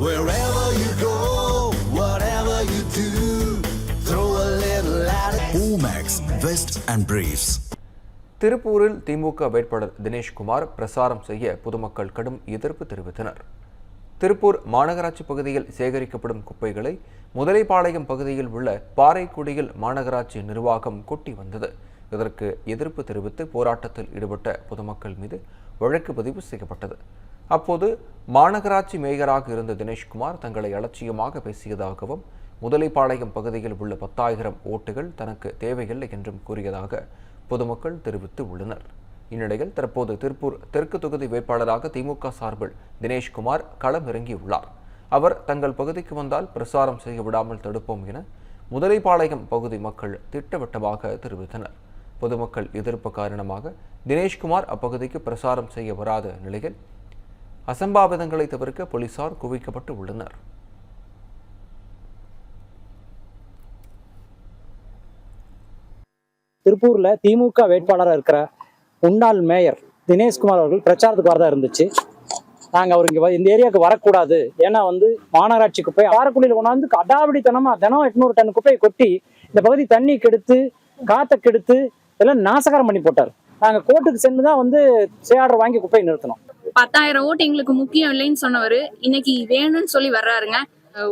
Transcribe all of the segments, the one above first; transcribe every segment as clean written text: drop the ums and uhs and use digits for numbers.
Wherever you go, whatever you do, throw a little at it. Omax, Vest and Briefs. திருப்பூரில் திமுக வேட்பாளர் தினேஷ்குமார் பிரசாரம் செய்ய பொதுமக்கள் கடும் எதிர்ப்பு தெரிவித்தனர். திருப்பூர் மாநகராட்சி பகுதியில் சேகரிக்கப்படும் குப்பைகளை முதலைப்பாளையம் பகுதியில் உள்ள பாறைக்குடியில் மாநகராட்சி நிர்வாகம் கொட்டி வந்தது. இதற்கு எதிர்ப்பு தெரிவித்து போராட்டத்தில் ஈடுபட்ட பொதுமக்கள் மீது வழக்கு பதிவு செய்யப்பட்டது. அப்போது மாநகராட்சி மேயராக இருந்த தினேஷ்குமார் தங்களை அலட்சியமாக பேசியதாகவும் முதலைப்பாளையம் பகுதியில் உள்ள 10,000 ஓட்டுகள் தனக்கு தேவையில்லை என்றும் கூறியதாக பொதுமக்கள் தெரிவித்து உள்ளனர். இந்நிலையில் தற்போது திருப்பூர் தெற்கு தொகுதி வேட்பாளராக திமுக சார்பில் தினேஷ்குமார் களம் இறங்கியுள்ளார். அவர் தங்கள் பகுதிக்கு வந்தால் பிரசாரம் செய்ய விடாமல் தடுப்போம் என முதலைப்பாளையம் பகுதி மக்கள் திட்டவட்டமாக தெரிவித்தனர். பொதுமக்கள் எதிர்ப்பு காரணமாக தினேஷ்குமார் அப்பகுதிக்கு பிரசாரம் செய்ய வராத நிலையில் அசம்பாவிதங்களை தவிர்க்க போலீசார் குவிக்கப்பட்டு உள்ளனர். திருப்பூர்ல திமுக வேட்பாளராக இருக்கிற முன்னாள் மேயர் தினேஷ்குமார் அவர்கள் பிரச்சாரத்துக்கு வரதா இருந்துச்சு. நாங்கள் அவர் இங்கே இந்த ஏரியாவுக்கு வரக்கூடாது, ஏன்னா மாநகராட்சி குப்பை பாறைக்குடியில் கொண்டாந்து அடாவடித்தனமா தினம் 800 டன் குப்பையை கொட்டி இந்த பகுதி தண்ணி கெடுத்து காற்றை கெடுத்து எல்லாம் நாசகாரம் பண்ணி போட்டார். நாங்கள் கோர்ட்டுக்கு சென்று தான் ஆர்டர் வாங்கி குப்பையை நிறுத்தணும். 10,000 ஓட்டு எங்களுக்கு முக்கியம் இல்லைன்னு சொன்னவர் இன்னைக்கு வேணும்னு சொல்லி வர்றாருங்க.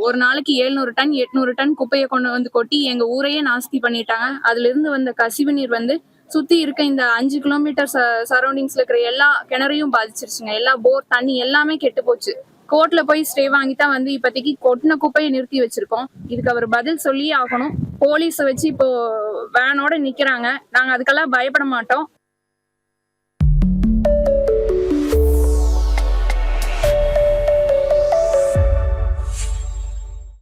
ஒரு நாளைக்கு 700 டன் 800 டன் குப்பையை கொண்டு கொட்டி எங்க ஊரையே நாஸ்தி பண்ணிட்டாங்க. அதுல இருந்து வந்த கசிவு நீர் சுத்தி இருக்க இந்த 5 கிலோமீட்டர் சரௌண்டிங்ஸ்ல இருக்கிற எல்லா கிணறையும் பாதிச்சிருச்சுங்க. எல்லா போர் தண்ணி எல்லாமே கெட்டு போச்சு. கோர்ட்ல போய் ஸ்டே வாங்கித்தான் இப்போதைக்கு கொட்டின குப்பையை நிறுத்தி வச்சிருக்கோம். இதுக்கு அவர் பதில் சொல்லியே ஆகணும். போலீஸை வச்சு இப்போ வேனோட நிக்கிறாங்க. நாங்க அதுக்கெல்லாம் பயப்பட மாட்டோம்.